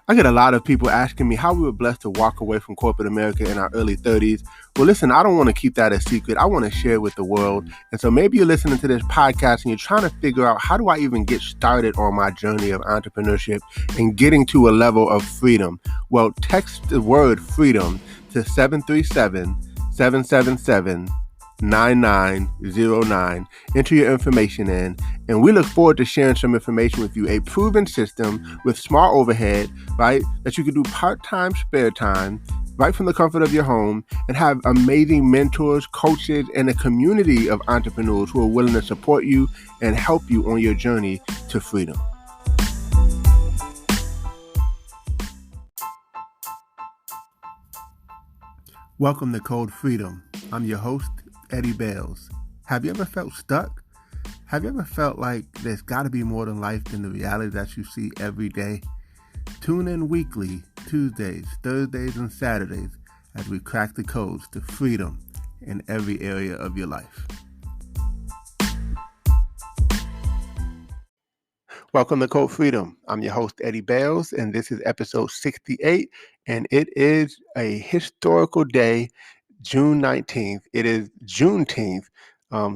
I get a lot of people asking me how we were blessed to walk away from corporate America in our early 30s. Well, listen, I don't want to keep that a secret. I want to share it with the world. And so maybe you're listening to this podcast and you're trying to figure out, how do I even get started on my journey of entrepreneurship and getting to a level of freedom? Well, text the word freedom to 737 777 9909. Enter your information in, and we look forward to sharing some information with you. A proven system with small overhead, right? That you can do part-time, spare time, right from the comfort of your home, and have amazing mentors, coaches, and a community of entrepreneurs who are willing to support you and help you on your journey to freedom. Welcome to Code Freedom. I'm your host, Eddie Bales. Have you ever felt stuck? Have you ever felt like there's got to be more than life than the reality that you see every day? Tune in weekly, Tuesdays, Thursdays, and Saturdays as we crack the codes to freedom in every area of your life. Welcome to Code Freedom. I'm your host, Eddie Bales, and this is episode 68, and it is a historical day, June 19th. It is Juneteenth.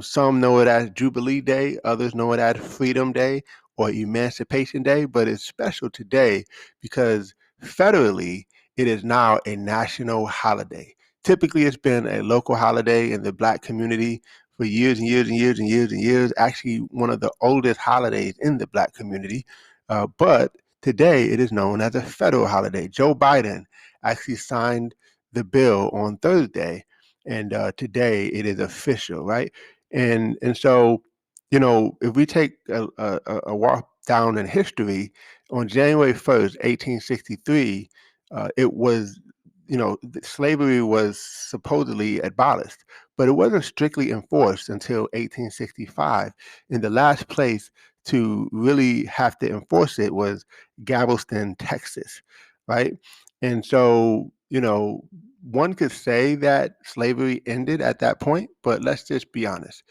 Some know it as Jubilee Day, others know it as Freedom Day or Emancipation Day, but it's special today because federally it is now a national holiday. Typically, it's been a local holiday in the Black community for years and years and years and years and years. Actually, one of the oldest holidays in the Black community. But today it is known as a federal holiday. Joe Biden actually signed the bill on Thursday, and today it is official, right? And so, if we take a walk down in history, on January 1st, 1863, it was, slavery was supposedly abolished, but it wasn't strictly enforced until 1865. And the last place to really have to enforce it was Galveston, Texas, right? And so, one could say that slavery ended at that point, but let's just be honest.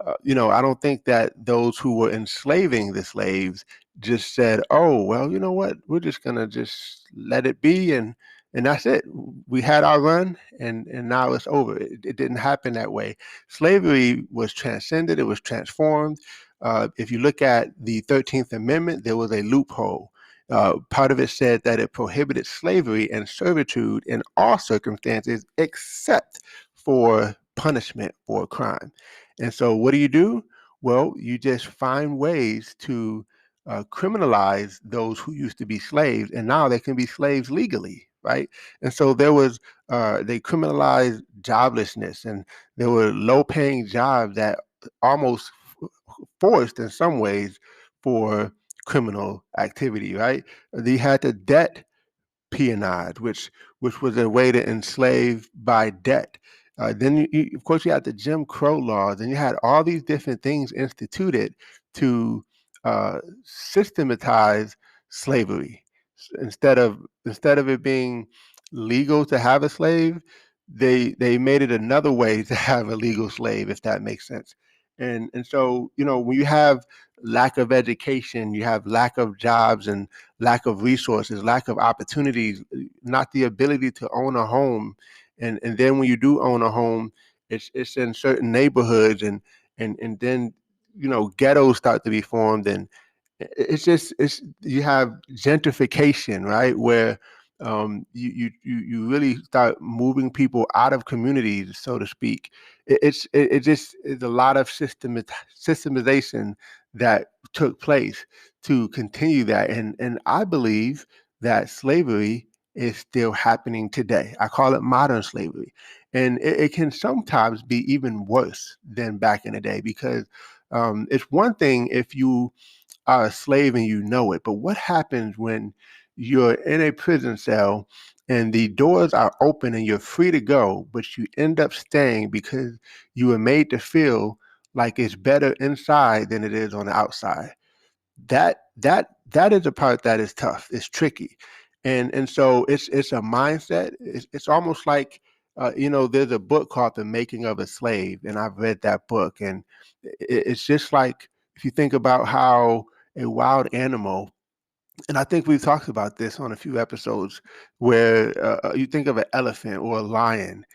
I don't think that those who were enslaving the slaves just said, "Oh, well, you know what? We're just gonna just let it be, and that's it. We had our run, and now it's over." It didn't happen that way. Slavery was transcended. It was transformed. If you look at the 13th Amendment, there was a loophole. Part of it said that it prohibited slavery and servitude in all circumstances except for punishment for a crime. And so, what do? Well, you just find ways to criminalize those who used to be slaves, and now they can be slaves legally, right? And so they criminalized joblessness, and there were low-paying jobs that almost forced in some ways for criminal activity, right? They had the debt peonage, which was a way to enslave by debt. Then, of course, you had the Jim Crow laws, and you had all these different things instituted to systematize slavery. Instead of it being legal to have a slave, they made it another way to have a legal slave, if that makes sense. And so, when you have lack of education, you have lack of jobs and lack of resources, lack of opportunities, not the ability to own a home. And then when you do own a home, it's in certain neighborhoods, and then ghettos start to be formed, and it's you have gentrification, right? Where you really start moving people out of communities, so to speak. It just is a lot of systemization that took place to continue that, and I believe that slavery is still happening today. I call it modern slavery, and it can sometimes be even worse than back in the day, because it's one thing if you are a slave and you know it. But what happens when you're in a prison cell and the doors are open and you're free to go, but you end up staying because you were made to feel like it's better inside than it is on the outside? That is the part that is tough. It's tricky, and so it's a mindset. It's almost like there's a book called The Making of a Slave, and I've read that book, and it's just like, if you think about how a wild animal And I think we've talked about this on a few episodes where you think of an elephant or a lion.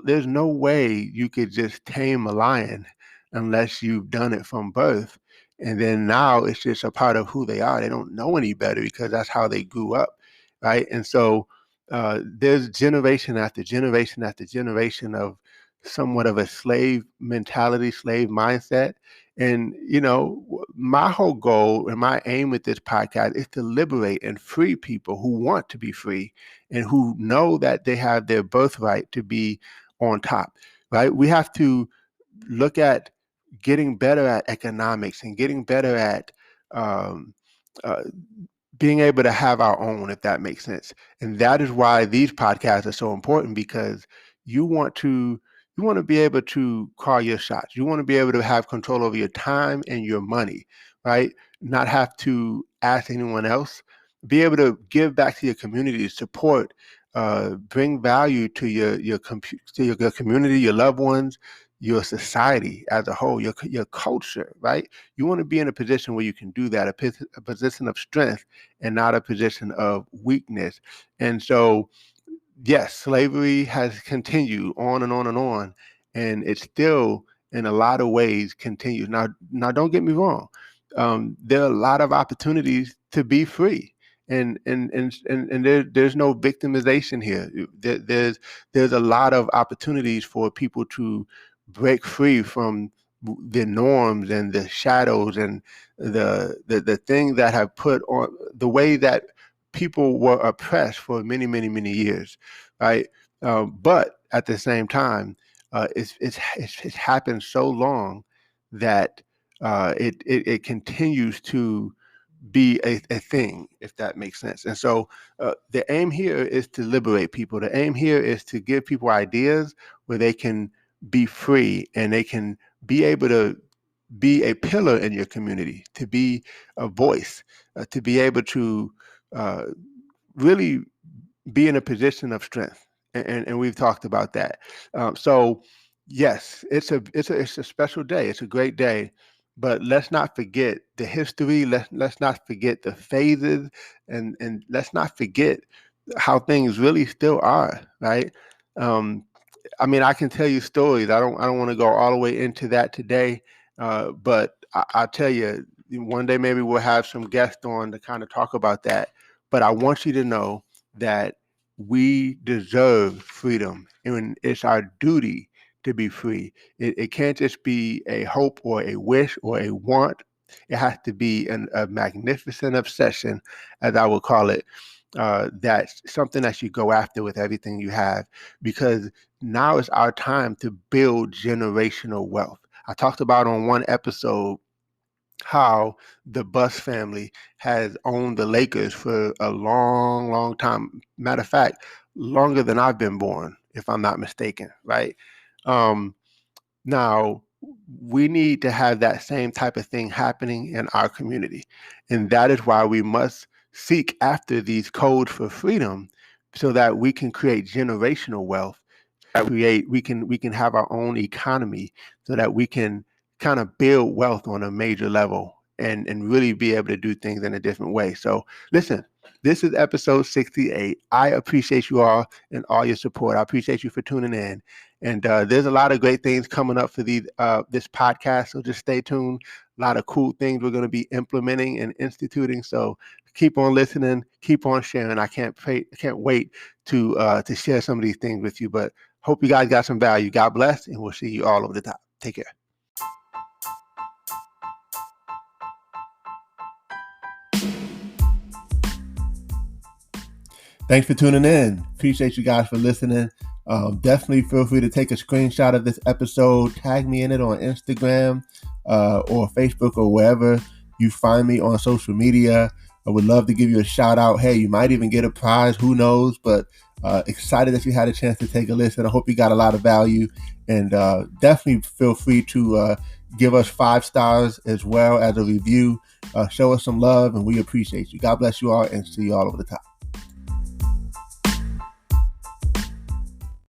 There's no way you could just tame a lion unless you've done it from birth. And then now it's just a part of who they are. They don't know any better because that's how they grew up, right? And so there's generation after generation after generation of somewhat of a slave mentality, slave mindset. And, my whole goal and my aim with this podcast is to liberate and free people who want to be free and who know that they have their birthright to be on top, right? We have to look at getting better at economics and getting better at um, uh, being able to have our own, if that makes sense. And that is why these podcasts are so important, because you want to you want to be able to call your shots. You want to be able to have control over your time and your money, right? Not have to ask anyone else. Be able to give back to your community, support, bring value to your community, your loved ones, your society as a whole, your culture, right? You want to be in a position where you can do that, a position of strength and not a position of weakness. And so, yes, slavery has continued on and on and on, and it still, in a lot of ways, continues. Now, don't get me wrong. There are a lot of opportunities to be free, and there's no victimization here. There's a lot of opportunities for people to break free from the norms and the shadows and the thing that have put on the way that people were oppressed for many, many, many years, right? But at the same time, it's happened so long that it continues to be a thing, if that makes sense. And so the aim here is to liberate people. The aim here is to give people ideas where they can be free and they can be able to be a pillar in your community, to be a voice, to be able to uh, really be in a position of strength. And we've talked about that. So yes, it's a special day. It's a great day, but let's not forget the history. Let's not forget the phases, and let's not forget how things really still are. Right. Um, I mean, I can tell you stories. I don't want to go all the way into that today, but I'll tell you one day maybe we'll have some guests on to kind of talk about that. But I want you to know that we deserve freedom, and it's our duty to be free. It can't just be a hope or a wish or a want. It has to be a magnificent obsession, as I would call it. That's something that you go after with everything you have, because now is our time to build generational wealth. I talked about on one episode how the Bus family has owned the Lakers for a long, long time. Matter of fact, longer than I've been born, if I'm not mistaken, right? Um, Now, we need to have that same type of thing happening in our community. And that is why we must seek after these codes for freedom so that we can create generational wealth, we can have our own economy so that we can kind of build wealth on a major level and really be able to do things in a different way. So listen, this is episode 68. I appreciate you all and all your support. I appreciate you for tuning in. And there's a lot of great things coming up for this podcast. So just stay tuned. A lot of cool things we're going to be implementing and instituting. So keep on listening, keep on sharing. I can't wait to share some of these things with you. But hope you guys got some value. God bless, and we'll see you all over the top. Take care. Thanks for tuning in. Appreciate you guys for listening. Definitely feel free to take a screenshot of this episode, tag me in it on Instagram or Facebook or wherever you find me on social media. I would love to give you a shout out. Hey, you might even get a prize. Who knows? But excited that you had a chance to take a listen. I hope you got a lot of value. And definitely feel free to give us 5 stars as well as a review. Show us some love, and we appreciate you. God bless you all, and see you all over the top.